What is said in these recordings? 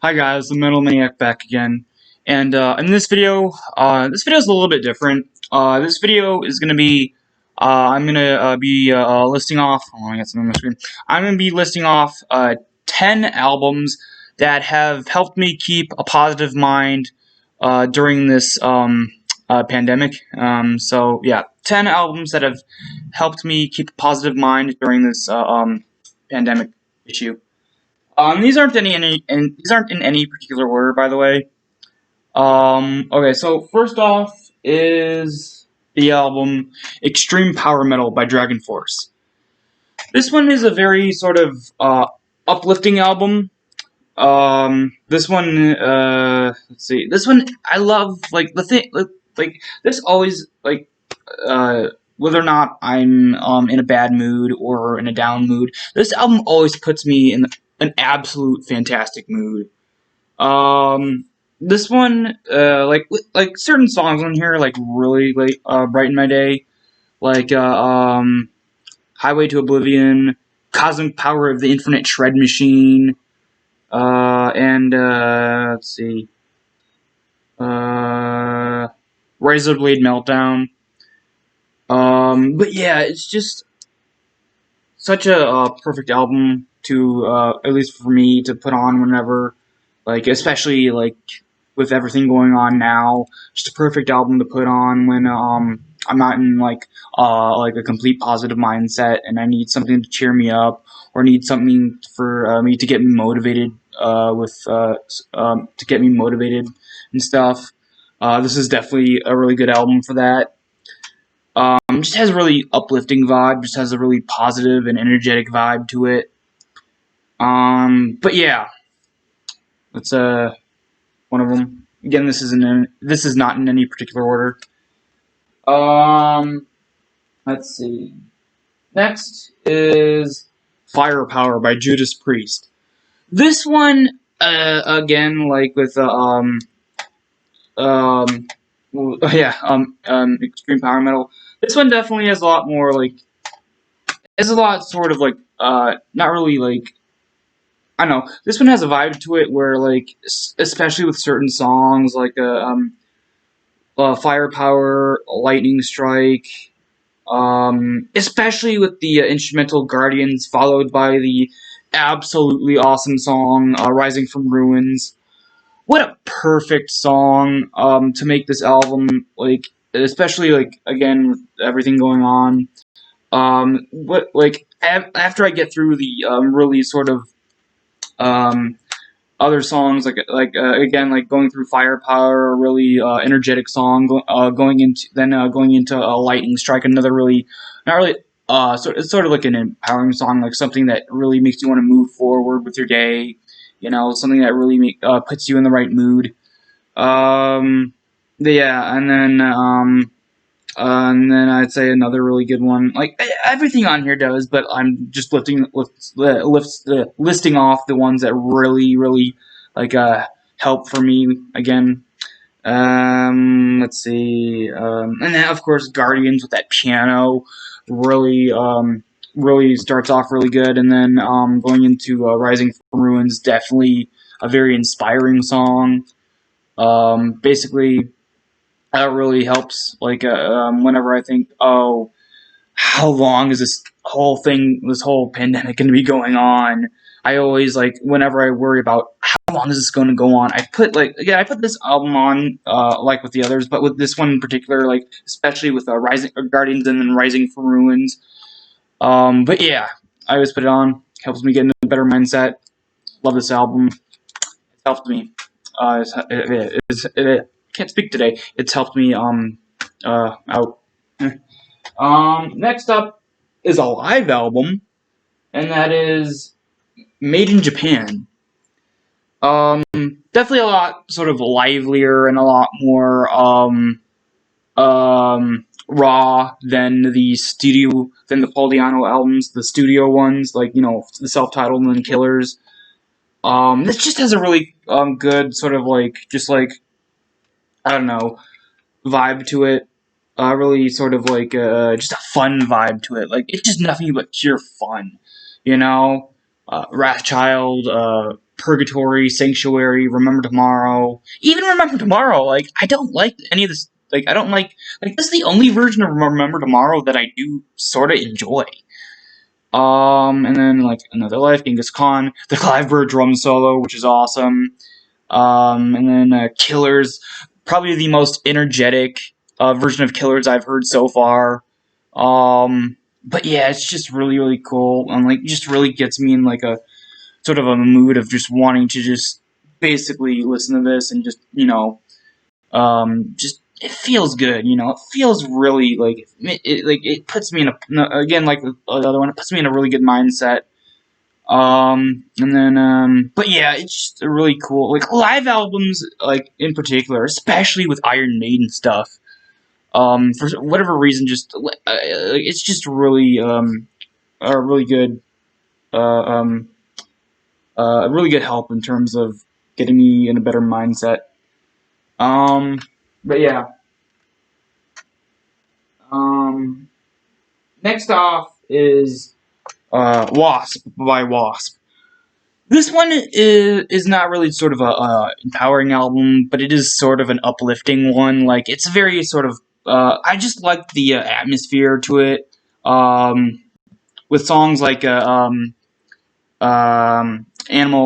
Hi guys, the Metal Maniac back again, and in this video is a little bit different. This video is gonna be, I'm gonna be listing off. Oh, I got something on my screen. I'm gonna be listing off 10 albums that have helped me keep a positive mind during this pandemic. So yeah, 10 albums that have helped me keep a positive mind during this pandemic issue. These aren't these aren't in any particular order, by the way. Okay, so first off is the album Extreme Power Metal by Dragonforce. This one is a very sort of uplifting album. This one, let's see. This one I love. Like the thing, like this always whether or not I'm in a bad mood or in a down mood, this album always puts me in an absolute fantastic mood. This one, like certain songs on here, like really brighten my day, like Highway to Oblivion, Cosmic Power of the Infinite Shred Machine, and let's see, Razor Blade Meltdown. But yeah, it's just such a perfect album to, at least for me, to put on whenever, like, especially, like, with everything going on now, just a perfect album to put on when, I'm not in, like a complete positive mindset and I need something to cheer me up or need something for, me to get me motivated, to get me motivated and stuff. This is definitely a really good album for that. Just has a really uplifting vibe, just has a really positive and energetic vibe to it. But yeah, that's one of them. Again, this is not in any particular order. Let's see. Next is Firepower by Judas Priest. This one, again, like with Extreme Power Metal. This one definitely has a lot more, like, has a lot sort of, like, not really, like, I don't know, this one has a vibe to it where, like, especially with certain songs, like, Firepower, Lightning Strike, especially with the instrumental Guardians, followed by the absolutely awesome song, Rising from Ruins. What a perfect song to make this album, like, especially, like, again, with everything going on. After I get through the really sort of other songs, again, like going through Firepower, a really energetic song, going into Lightning Strike, another really, not really, it's sort of like an empowering song, like something that really makes you want to move forward with your day, something that really puts you in the right mood. Yeah, and then I'd say another really good one. Like everything on here does, but I'm just listing off the ones that really like help for me again. Let's see, and then of course Guardians with that piano really starts off really good, and then going into Rising from Ruins, definitely a very inspiring song. Basically, that really helps. Like, whenever I think, oh, how long is this whole pandemic going to be going on? I always, like, whenever I worry about how long is this going to go on, I put this album on, like with the others, but with this one in particular, like, especially with Rising Guardians and then Rising from Ruins. But yeah, I always put it on. Helps me get in a better mindset. Love this album. It's helped me. Can't speak today. It's helped me out. Next up is a live album, and that is Made in Japan. Definitely a lot sort of livelier and a lot more raw than the Paul Di'Anno albums, the studio ones, like, the self-titled and Killers. This just has a really good sort of like, just like, I don't know, vibe to it. Really sort of like just a fun vibe to it. Like, it's just nothing but pure fun, Wrathchild, Purgatory, Sanctuary, Remember Tomorrow, even Remember Tomorrow. Like, I don't like any of this. Like, I don't like this is the only version of Remember Tomorrow that I do sort of enjoy. And then like Another Life, Genghis Khan, the Clive Burr drum solo, which is awesome. And then Killers, probably the most energetic version of Killers I've heard so far. But yeah, it's just really, really cool, and like just really gets me in like a sort of a mood of just wanting to just basically listen to this and just just it feels good, it feels really like it puts me in again like the other one, it puts me in a really good mindset. And then, but yeah, it's just a really cool, like, live albums, like, in particular, especially with Iron Maiden stuff, for whatever reason, just, it's just really, a really good, really good help in terms of getting me in a better mindset. But yeah. Next off is, Wasp by Wasp. This one is not really sort of a empowering album, but it is sort of an uplifting one. Like, it's very sort of, I just like the atmosphere to it, with songs like, Animal,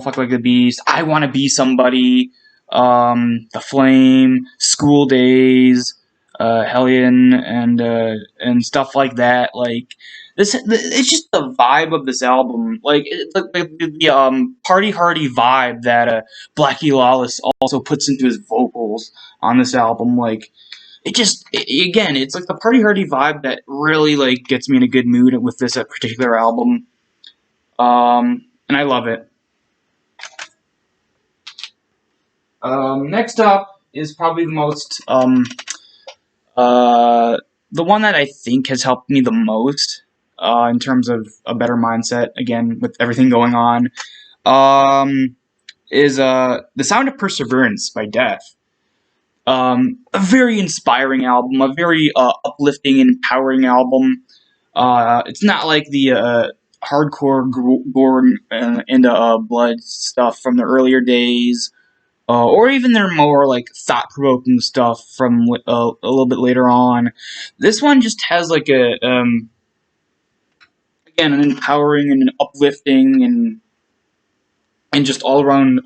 Fuck Like the Beast, I Wanna Be Somebody, The Flame, School Days, Hellion, and stuff like that. Like, it's just the vibe of this album. Like, the party hardy vibe that Blackie Lawless also puts into his vocals on this album. Like, again, it's like the party hardy vibe that really like gets me in a good mood with this particular album. And I love it. Next up is probably the most, the one that I think has helped me the most, in terms of a better mindset, again, with everything going on, is, The Sound of Perseverance by Death. A very inspiring album, a very, uplifting and empowering album. It's not like the, hardcore gore and blood stuff from the earlier days, or even their more like thought-provoking stuff from a little bit later on. This one just has like a again an empowering and an uplifting and just all around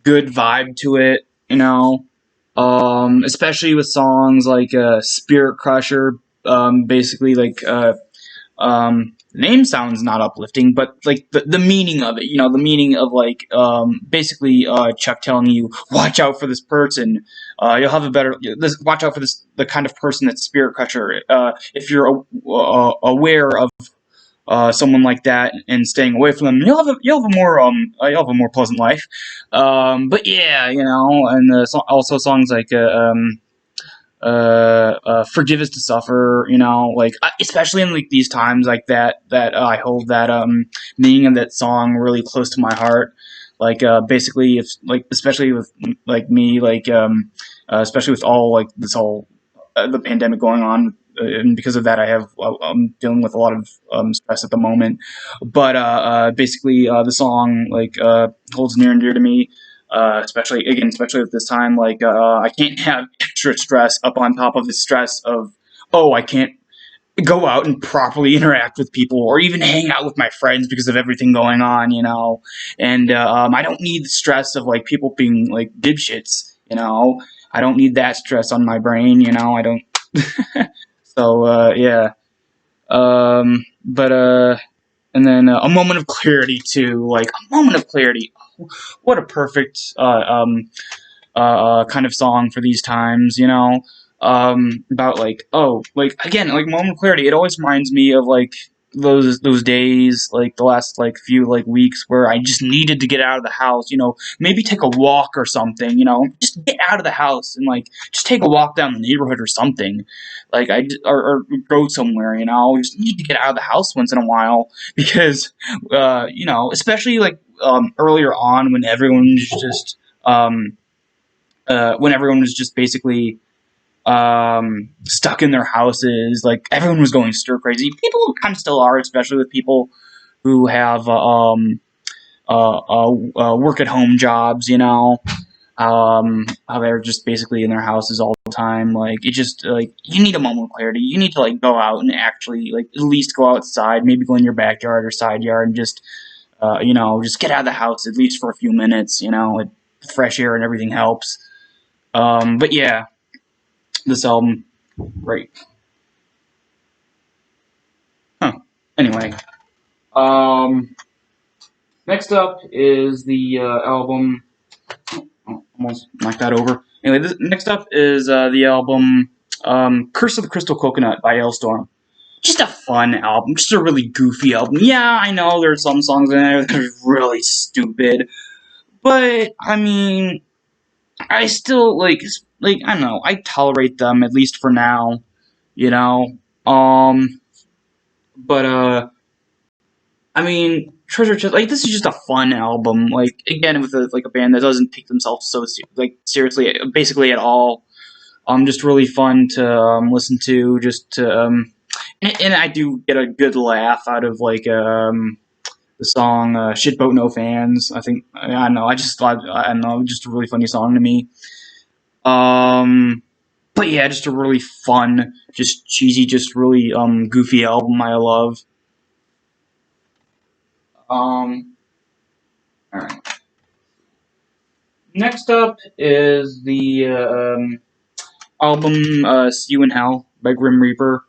good vibe to it, especially with songs like Spirit Crusher, basically like the name sounds not uplifting, but like the meaning of it, the meaning of like basically Chuck telling you, watch out for this person, you'll have a better, watch out for the kind of person that's Spirit Crusher. If you're aware of someone like that and staying away from them, you'll have a more pleasant life. But yeah, and also songs like Forgive Is to Suffer, like, especially in like these times like that I hold that meaning of that song really close to my heart. Like, basically, if like, especially with like me, like, especially with all like this whole the pandemic going on, and because of that, I'm dealing with a lot of stress at the moment. But basically, the song like holds near and dear to me. Especially with this time, like, I can't have extra stress up on top of the stress of, oh, I can't go out and properly interact with people or even hang out with my friends because of everything going on, and I don't need the stress of like people being like dipshits, I don't need that stress on my brain, I don't. So yeah, but and then A Moment of Clarity too, like A Moment of Clarity. What a perfect kind of song for these times, about like, oh, like, again, like Moment of Clarity. It always reminds me of like those days, like the last like few like weeks where I just needed to get out of the house, maybe take a walk or something, just get out of the house and like just take a walk down the neighborhood or something, like or go somewhere, just need to get out of the house once in a while because especially like earlier on when everyone was just basically stuck in their houses, like everyone was going stir crazy. People kind of still are, especially with people who have work at home jobs, you know. How they're just basically in their houses all the time. Like, it just, like, you need a moment of clarity. You need to, like, go out and actually, like, at least go outside, maybe go in your backyard or side yard and just, you know, just get out of the house at least for a few minutes, you know. Fresh air and everything helps. But yeah, this album, great. Huh. Anyway, next up is the album. Oh, almost knocked that over. Anyway, next up is the album Curse of the Crystal Coconut by Hailstorm. Just a fun album, just a really goofy album. Yeah, I know there's some songs in there that are really stupid, but I mean, I still like I don't know, I tolerate them at least for now, you know. But I mean, Treasure Chest, like, this is just a fun album. Like, again, with a band that doesn't take themselves so seriously, basically at all. Just really fun to listen to. Just to and I do get a good laugh out of like the song "Shitboat No Fans." I think I don't know. I don't know. Just a really funny song to me. But yeah, just a really fun, just cheesy, just really goofy album. I love. All right. Next up is the album "See You in Hell" by Grim Reaper.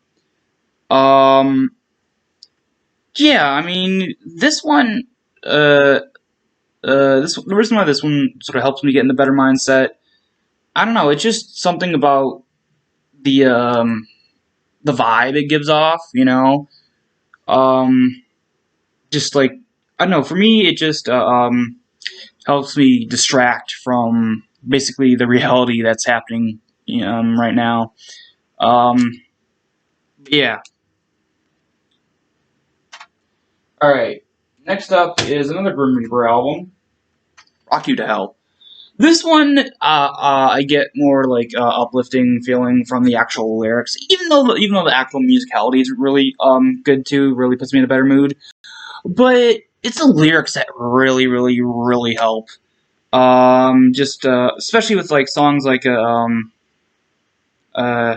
Yeah, I mean, this one, the reason why this one sort of helps me get in the better mindset, I don't know, it's just something about the vibe it gives off, you know. Um, just like, I don't know, for me, it just helps me distract from basically the reality that's happening right now. Um, yeah. All right. Next up is another Grim Reaper album, "Rock You to Hell." This one, I get more like uplifting feeling from the actual lyrics, even though the actual musicality is really good too, really puts me in a better mood. But it's the lyrics that really, really, really help. Just especially with like songs like uh,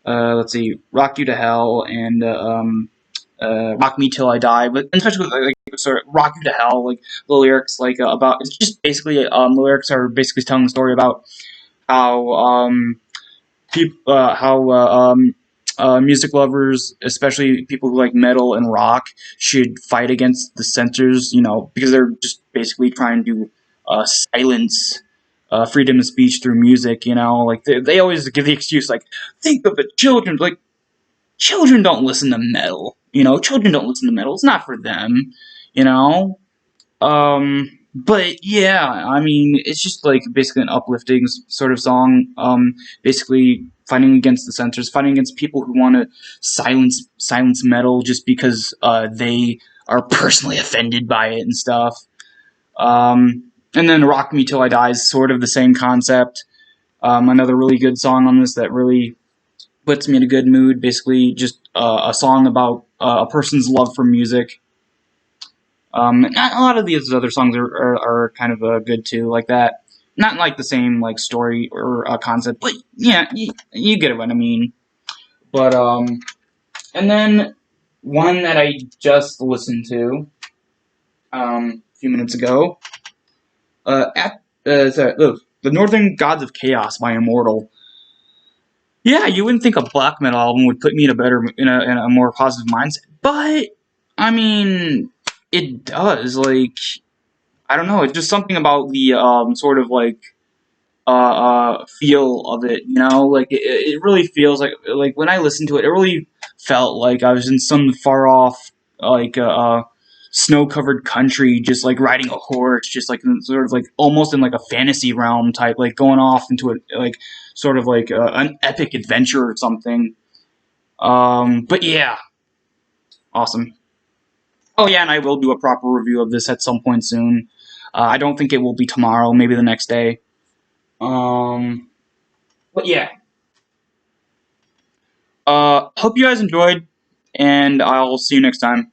let's see, "Rock You to Hell" and "Rock Me Till I Die," but especially with sort of "Rock You to Hell," like the lyrics about it's just basically the lyrics are basically telling the story about how music lovers, especially people who like metal and rock, should fight against the censors, you know, because they're just basically trying to silence freedom of speech through music, you know. Like they always give the excuse like, think of the children, like children don't listen to metal, you know, children don't listen to metal, it's not for them, you know. But yeah, I mean, it's just like basically an uplifting sort of song. Basically fighting against the censors, fighting against people who want to silence metal just because they are personally offended by it and stuff. And then "Rock Me Till I Die" is sort of the same concept. Another really good song on this that really puts me in a good mood. Basically, just a song about a person's love for music. And a lot of these other songs are kind of good too, like that. Not like the same like story or concept, but yeah, you get what I mean. But and then one that I just listened to a few minutes ago, "The Northern Gods of Chaos" by Immortal. Yeah, you wouldn't think a black metal album would put me in a more positive mindset, but I mean, it does. Like, I don't know. It's just something about the sort of like feel of it. You know, like it really feels like when I listened to it, it really felt like I was in some far off like snow covered country, just like riding a horse, just like sort of like almost in like a fantasy realm type, like going off into a like sort of like an epic adventure or something. But yeah, awesome. Oh yeah, and I will do a proper review of this at some point soon. I don't think it will be tomorrow, maybe the next day. Um, but yeah. Hope you guys enjoyed, and I'll see you next time.